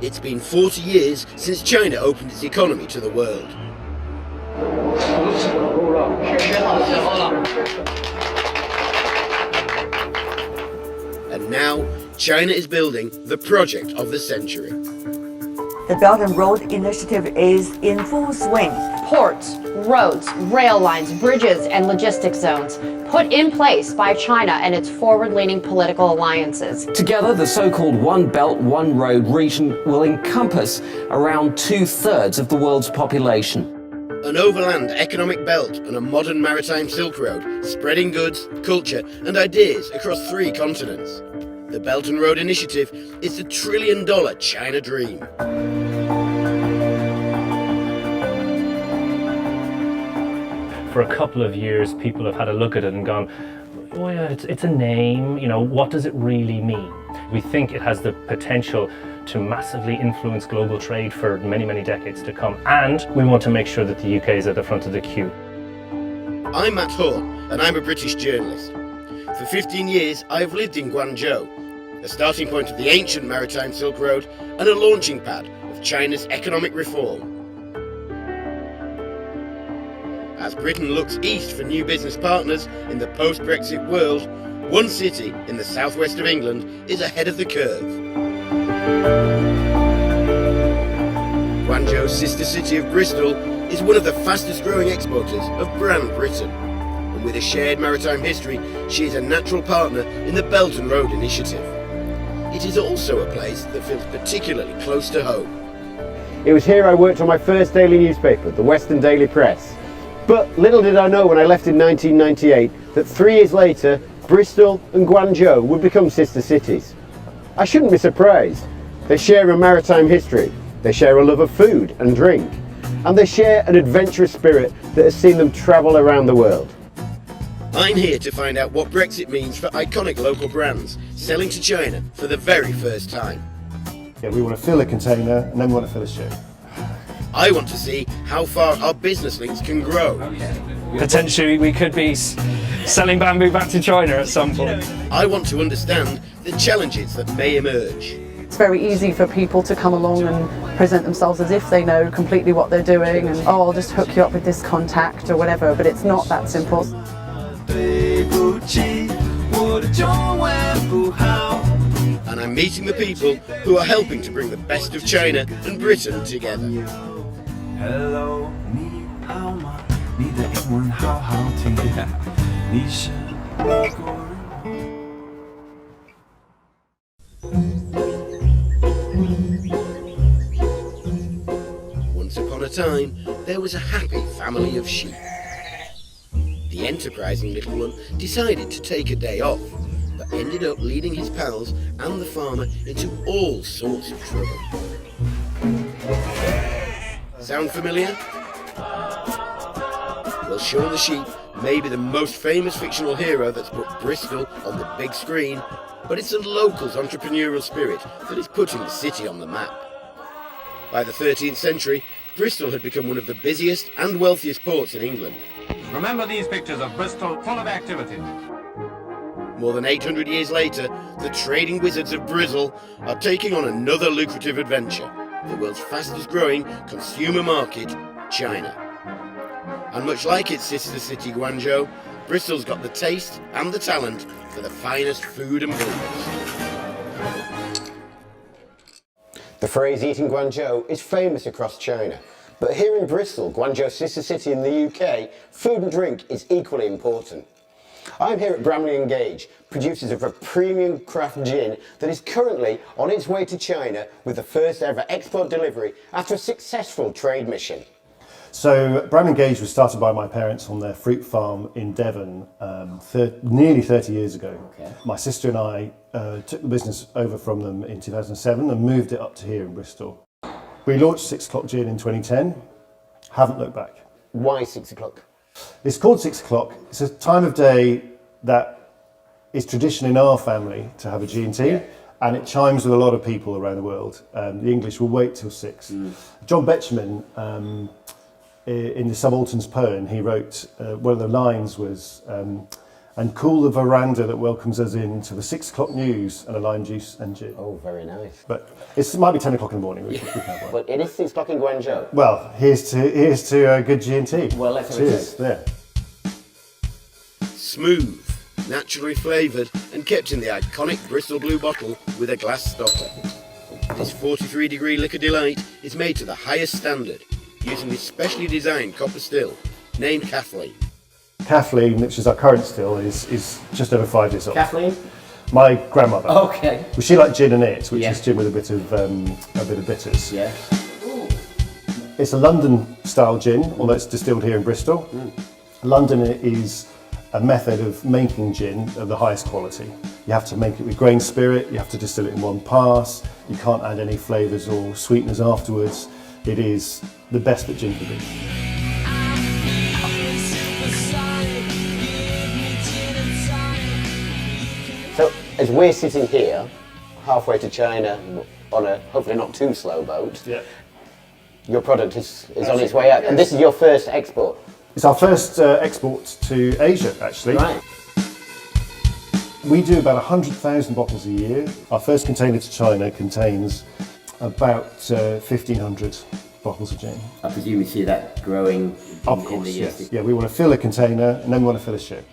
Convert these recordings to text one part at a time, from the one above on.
It's been 40 years since China opened its economy to the world. And now, China is building the project of the century. The Belt and Road Initiative is in full swing. Ports, roads, rail lines, bridges, and logistics zones put in place by China and its forward-leaning political alliances. Together, the so-called One Belt, One Road region will encompass around 2/3 of the world's population. An overland economic belt and a modern maritime Silk Road, spreading goods, culture, and ideas across 3 continents. The Belt and Road Initiative is the $1 trillion China dream. For a couple of years, people have had a look at it and gone, oh yeah, it's a name, you know, what does it really mean? We think it has the potential to massively influence global trade for many, many decades to come, and we want to make sure that the UK is at the front of the queue. I'm Matt Hall, and I'm a British journalist. For 15 years, I've lived in Guangzhou, a starting point of the ancient maritime Silk Road and a launching pad of China's economic reform. As Britain looks east for new business partners in the post-Brexit world, one city in the southwest of England is ahead of the curve. Guangzhou's sister city of Bristol is one of the fastest growing exporters of brand Britain. And with a shared maritime history, she is a natural partner in the Belt and Road Initiative. It is also a place that feels particularly close to home. It was here I worked on my first daily newspaper, the Western Daily Press. But little did I know when I left in 1998 that 3 years later, Bristol and Guangzhou would become sister cities. I shouldn't be surprised. They share a maritime history, they share a love of food and drink, and they share an adventurous spirit that has seen them travel around the world. I'm here to find out what Brexit means for iconic local brands selling to China for the very first time. Yeah, we want to fill a container and then we want to fill a ship. I want to see how far our business links can grow. Potentially we could be selling bamboo back to China at some point. I want to understand the challenges that may emerge. It's very easy for people to come along and present themselves as if they know completely what they're doing and, oh, I'll just hook you up with this contact or whatever, but it's not that simple. And I'm meeting the people who are helping to bring the best of China and Britain together. Hello, 你好吗？你的英文好好听，你是美国人。 Once upon a time, there was a happy family of sheep. The enterprising little one decided to take a day off, but ended up leading his pals and the farmer into all sorts of trouble. Sound familiar? Well, Shaun the Sheep may be the most famous fictional hero that's put Bristol on the big screen, but it's the locals' entrepreneurial spirit that is putting the city on the map. By the 13th century, Bristol had become one of the busiest and wealthiest ports in England. Remember these pictures of Bristol full of activity. More than 800 years later, the trading wizards of Bristol are taking on another lucrative adventure, the world's fastest growing consumer market, China. And much like its sister city Guangzhou, Bristol's got the taste and the talent for the finest food and beverages. The phrase eating Guangzhou is famous across China. But here in Bristol, Guangzhou's sister city in the UK, food and drink is equally important. I'm here at Bristol and Guangzhou, producers of a premium craft gin that is currently on its way to China with the first ever export delivery after a successful trade mission. So Bristol and Guangzhou was started by my parents on their fruit farm in Devon nearly 30 years ago. Okay. My sister and I took the business over from them in 2007 and moved it up to here in Bristol. We launched 6 O'Clock Gin in 2010, haven't looked back. Why 6 o'clock? It's called 6 o'clock. It's a time of day that is tradition in our family to have a G&T, and it chimes with a lot of people around the world. The English will wait till 6. John Betjeman, in the Subaltern's poem, he wrote, one of the lines was, and cool the veranda that welcomes us in to the 6 o'clock news and a lime juice and gin. Oh, very nice. But it might be 10 o'clock in the morning. We can have one. But it is 6 o'clock in Guangzhou. Well, here's to good G&T. Well, let's have a Cheers. taste. There. Smooth, naturally flavoured and kept in the iconic Bristol blue bottle with a glass stopper. This 43-degree liquor delight is made to the highest standard using this specially designed copper still named Kathleen. Kathleen, which is our current still, is just over 5 years old. Kathleen? My grandmother. Okay. Well, she liked gin and it, which Yeah. is gin with a bit of bitters. Yeah. It's a London-style gin, although it's distilled here in Bristol. London is a method of making gin of the highest quality. You have to make it with grain spirit, you have to distill it in one pass, you can't add any flavours or sweeteners afterwards. It is the best that gin can be. So, as we're sitting here, halfway to China, on a hopefully not too slow boat, Yeah. your product is on its way out. And this is your first export. It's our first export to Asia, actually. Right. We do about 100,000 bottles a year. Our first container to China contains about 1,500 bottles of gin. I presume you see that growing Of course, yes. Yeah, we want to fill a container and then we want to fill a ship.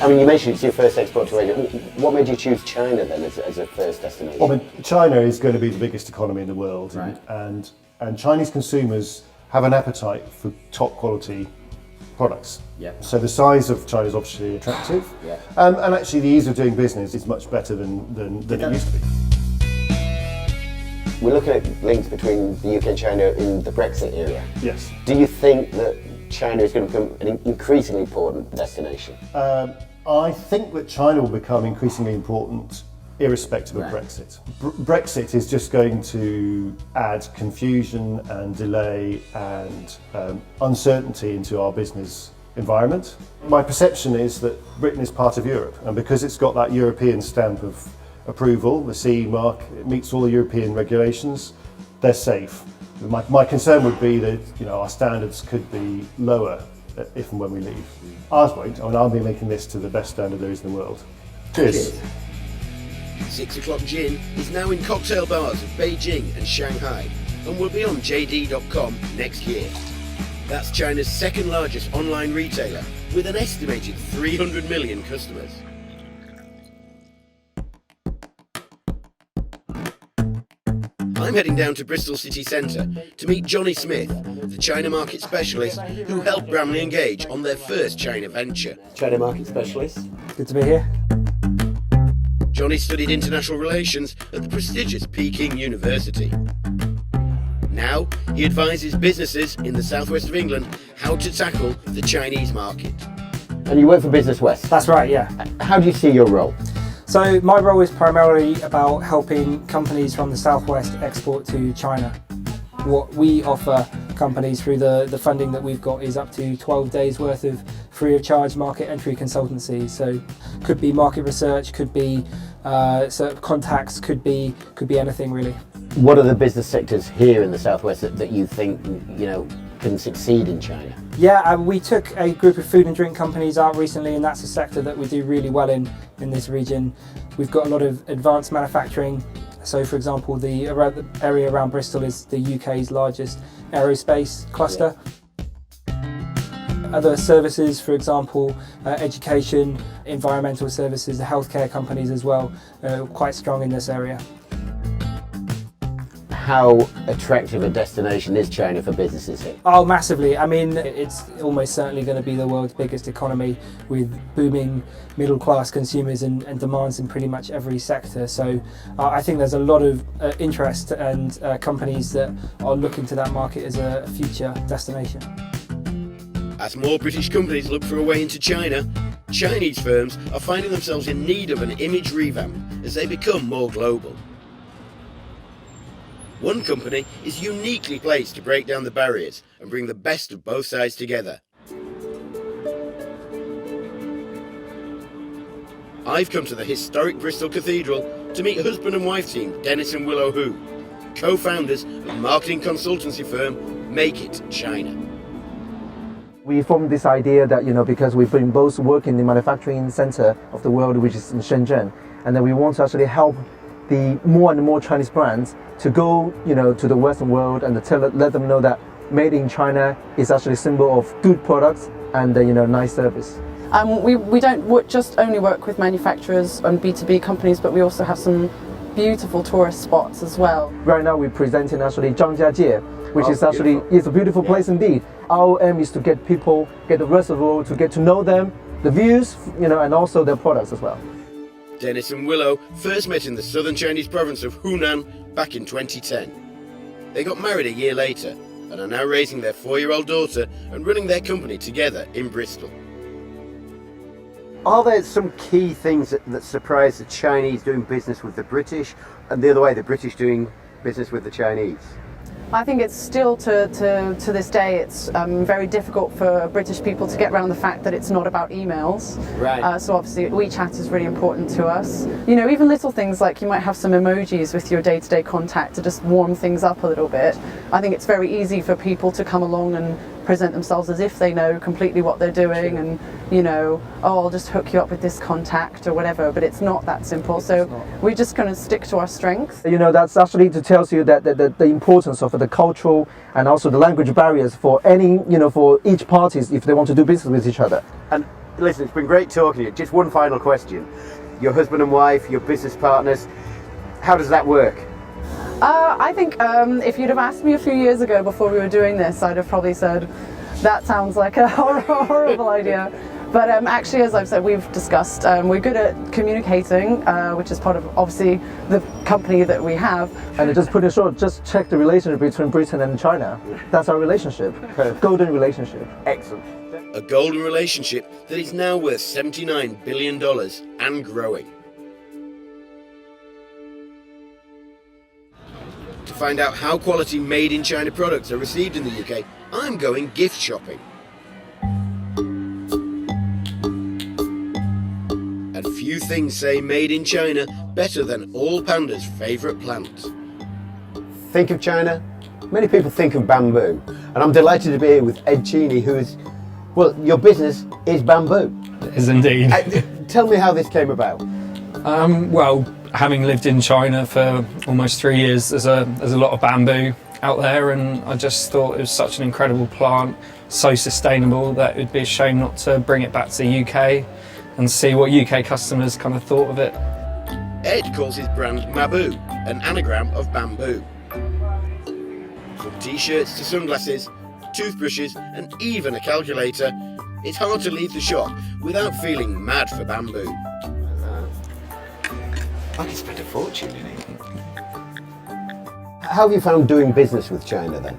I mean, you mentioned it's your first export to Asia. What made you choose China then as a first destination? Well, I mean, China is going to be the biggest economy in the world, Right. and Chinese consumers have an appetite for top quality products. Yeah. So the size of China is obviously attractive, Yeah. and actually the ease of doing business is much better than it used to be. We're looking at links between the UK and China in the Brexit area. Yes. Do you think that China is going to become an increasingly important destination? I think that China will become increasingly important irrespective of Right. Brexit. Brexit is just going to add confusion and delay and uncertainty into our business environment. My perception is that Britain is part of Europe, and because it's got that European stamp of approval, the CE mark, it meets all the European regulations, they're safe. My concern would be that our standards could be lower if and when we leave. Ours won't. I mean, I'll be making this to the best standard there is in the world. Cheers. 6 o'clock gin is now in cocktail bars of Beijing and Shanghai and will be on JD.com next year. That's China's second largest online retailer with an estimated 300 million customers. I'm heading down to Bristol city centre to meet Johnny Smith, the China market specialist who helped Bramley engage on their first China venture. China market specialist. Good to be here. Johnny studied international relations at the prestigious Peking University. Now, he advises businesses in the southwest of England how to tackle the Chinese market. And you work for Business West? That's right, yeah. How do you see your role? So my role is primarily about helping companies from the southwest export to China. What we offer companies through the funding that we've got is up to 12 days worth of free of charge market entry consultancy. So could be market research, could be contacts, could be anything really. What are the business sectors here in the southwest that you think can succeed in China? Yeah, we took a group of food and drink companies out recently, and that's a sector that we do really well in this region. We've got a lot of advanced manufacturing. So for example, the area around Bristol is the UK's largest aerospace cluster. Yeah. Other services, for example, education, environmental services, the healthcare companies as well, quite strong in this area. How attractive a destination is China for businesses here? Oh, massively. I mean, it's almost certainly going to be the world's biggest economy with booming middle class consumers and demands in pretty much every sector. So I think there's a lot of interest and companies that are looking to that market as a future destination. As more British companies look for a way into China, Chinese firms are finding themselves in need of an image revamp as they become more global. One company is uniquely placed to break down the barriers and bring the best of both sides together. I've come to the historic Bristol Cathedral to meet husband and wife team Dennis and Willow Hu. co-founders of marketing consultancy firm Make It China. We formed this idea that, because we've been both working in the manufacturing center of the world, which is in Shenzhen, and then we want to actually help the more and more Chinese brands to go, to the Western world and let them know that made in China is actually a symbol of good products and, nice service. We don't just only work with manufacturers and B2B companies, but we also have some beautiful tourist spots as well. Right now we're presenting actually Zhangjiajie, which is actually a beautiful place indeed. Our aim is to get the rest of the world to get to know them, the views, and also their products as well. Dennis and Willow first met in the southern Chinese province of Hunan back in 2010. They got married a year later and are now raising their 4-year-old daughter and running their company together in Bristol. Are there some key things that surprise the Chinese doing business with the British, and the other way, the British doing business with the Chinese? I think it's still to this day, it's very difficult for British people to get around the fact that it's not about emails. Right. So obviously WeChat is really important to us. Even little things like you might have some emojis with your day-to-day contact to just warm things up a little bit. I think it's very easy for people to come along and present themselves as if they know completely what they're doing, and I'll just hook you up with this contact or whatever, but it's not that simple. So we're just going to stick to our strength. That's actually to tell you that the importance of the cultural and also the language barriers for for each parties if they want to do business with each other. And listen, it's been great talking to you. Just one final question. Your husband and wife, your business partners, how does that work? I think if you'd have asked me a few years ago before we were doing this, I'd have probably said, that sounds like a horrible idea. But actually, as I've said, we've discussed, we're good at communicating, which is part of, obviously, the company that we have. And just put it short, just check the relationship between Britain and China. That's our relationship. Golden relationship. Excellent. A golden relationship that is now worth $79 billion and growing. To find out how quality made in China products are received in the UK, I'm going gift shopping. And few things say made in China better than all pandas' favourite plant. Think of China, many people think of bamboo, and I'm delighted to be here with Ed Cheney, who is, well, your business is bamboo. It is indeed. Tell me how this came about. Well, having lived in China for almost 3 years, there's a lot of bamboo out there, and I just thought it was such an incredible plant, so sustainable, that it would be a shame not to bring it back to the UK and see what UK customers kind of thought of it. Ed calls his brand Maboo, an anagram of bamboo. From t-shirts to sunglasses, toothbrushes and even a calculator, it's hard to leave the shop without feeling mad for bamboo. I could spend a fortune in it. How have you found doing business with China then?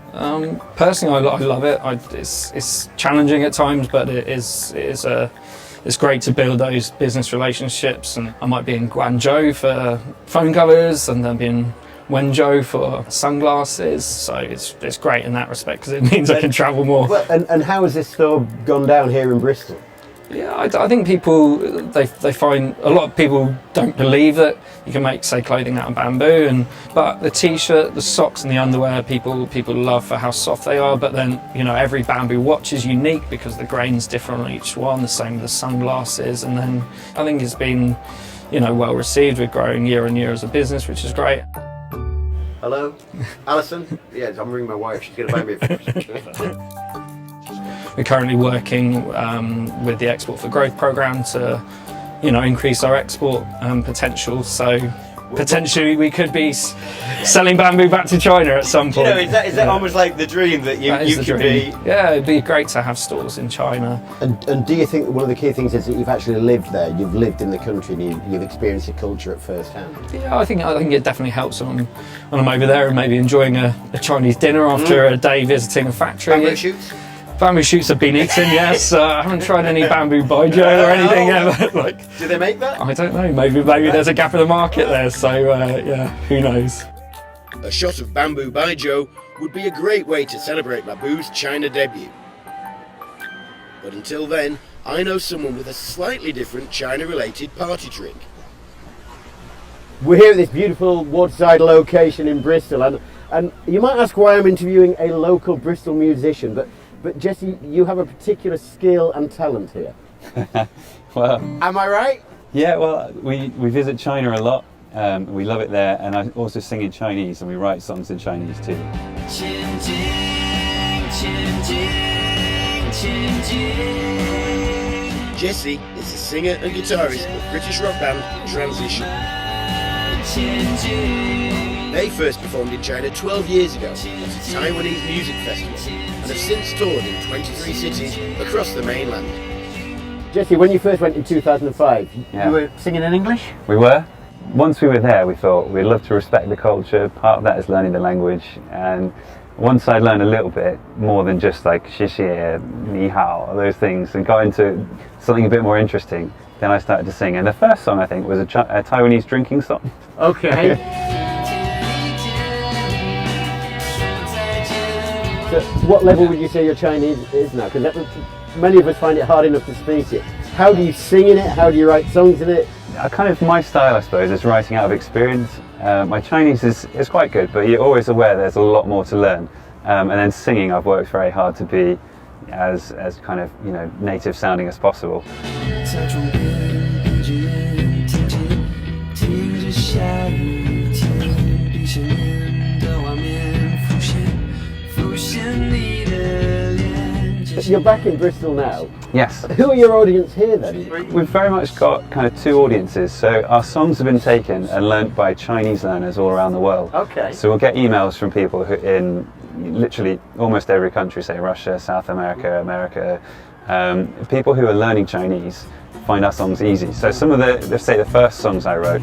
Personally, I love it. It's challenging at times, but it's great to build those business relationships. And I might be in Guangzhou for phone covers, and then be in Wenzhou for sunglasses. So it's great in that respect, because it means I can travel more. Well, and how has this store gone down here in Bristol? Yeah, I think people, they find, a lot of people don't believe that you can make, say, clothing out of bamboo, but the t-shirt, the socks and the underwear, people love for how soft they are. But then, every bamboo watch is unique because the grain's different on each one, the same with the sunglasses. And then I think it's been, well received. We're growing year on year as a business, which is great. Hello? Alison? Yes, I'm ringing my wife, she's going to buy me a We're currently working with the Export for Growth programme to, increase our export potential. So potentially we could be selling bamboo back to China at some point. Is that almost like the dream that you could be? Yeah, it'd be great to have stores in China. And do you think one of the key things is that you've actually lived there? You've lived in the country and you've experienced the culture at first hand? Yeah, I think it definitely helps when I'm over there and maybe enjoying a Chinese dinner after a day visiting a factory. Bamboo shoots? Bamboo shoots have been eaten, yes. I haven't tried any bamboo baijiu or anything yet. Do they make that? I don't know. Maybe there's a gap in the market there. So yeah, who knows? A shot of bamboo baijiu would be a great way to celebrate Maboo's China debut. But until then, I know someone with a slightly different China-related party trick. We're here at this beautiful waterside location in Bristol, and you might ask why I'm interviewing a local Bristol musician, but Jesse, you have a particular skill and talent here. Well, am I right? Yeah, well, we visit China a lot. We love it there, and I also sing in Chinese, and we write songs in Chinese too. Jesse is the singer and guitarist of British rock band Transition. They first performed in China 12 years ago at a Taiwanese music festival and have since toured in 23 cities across the mainland. Jesse, when you first went in 2005, Yeah. you were singing in English? We were. Once we were there, we thought we'd love to respect the culture. Part of that is learning the language, and once I learned a little bit more than just like 谢谢, 你好, those things, and got into something a bit more interesting, then I started to sing. And the first song, I think, was a Taiwanese drinking song. Okay. So what level would you say your Chinese is now? Because many of us find it hard enough to speak it. How do you sing in it? How do you write songs in it? Kind of my style, I suppose, is writing out of experience. My Chinese is quite good, but you're always aware there's a lot more to learn. And then singing, I've worked very hard to be as kind of, you know, native sounding as possible. You're back in Bristol now. Yes. Who are your audience here then? We've very much got kind of two audiences. So our songs have been taken and learnt by Chinese learners all around the world. Okay. So we'll get emails from people who in literally almost every country, say Russia, South America, people who are learning Chinese find our songs easy. So some of let's say the first songs I wrote,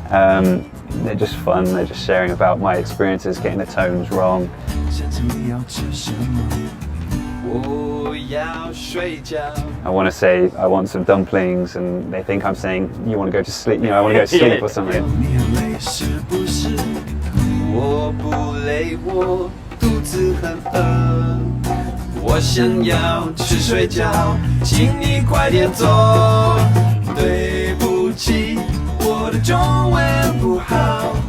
they're just fun, they're just sharing about my experiences, getting the tones wrong. I want to say I want some dumplings, and they think I'm saying you want to go to sleep, you know, I want to go to sleep or something.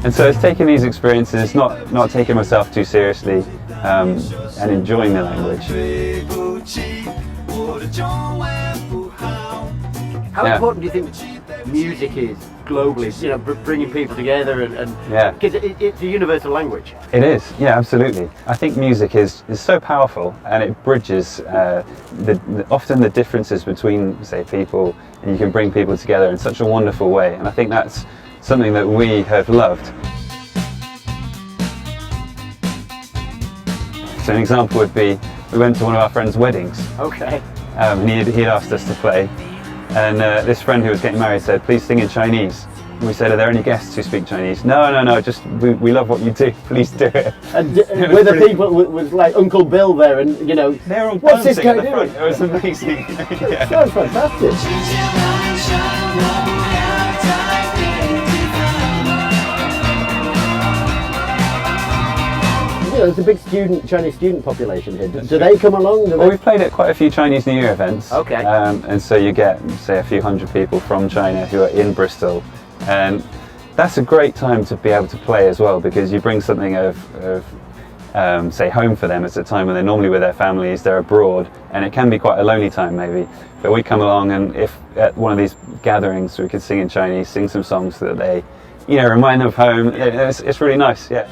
And so it's taking these experiences, not taking myself too seriously, and enjoying the language. How important do you think music is globally? You know, bringing people together and yeah, because it's a universal language. It is, yeah, absolutely. I think music is so powerful, and it bridges often the differences between, say, people, and you can bring people together in such a wonderful way. And I think that's something that we have loved. So an example would be, we went to one of our friends' weddings. Okay. And he'd asked us to play, and this friend who was getting married said, please sing in Chinese. And we said, are there any guests who speak Chinese? No, just we love what you do, please do it. And were the people with like Uncle Bill there, and you know, they're all what's this guy doing? doing? It was amazing. Yeah. Sounds fantastic. You know, there's a big Chinese student population here. Do they come along? Well, we've played at quite a few Chinese New Year events. Okay. And so you get, say, a few hundred people from China who are in Bristol. And that's a great time to be able to play as well, because you bring something of say, home for them. It's a time when they're normally with their families, they're abroad, and it can be quite a lonely time maybe. But we come along, and if at one of these gatherings we could sing in Chinese, sing some songs that they, you know, remind them of home, it's really nice, yeah.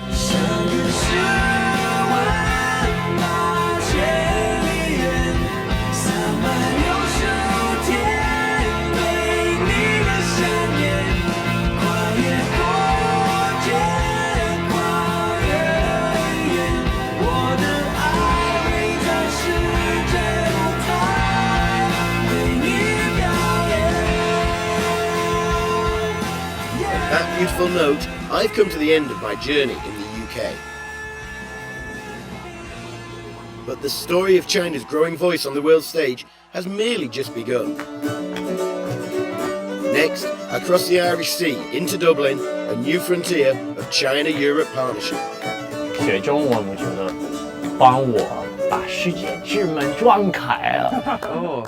That beautiful note, I've come to the end of my journey in the UK. But the story of China's growing voice on the world stage has merely just begun. Next, across the Irish Sea into Dublin, a new frontier of China-Europe partnership. 学中文，我觉得帮我把世界之门撞开了。哦。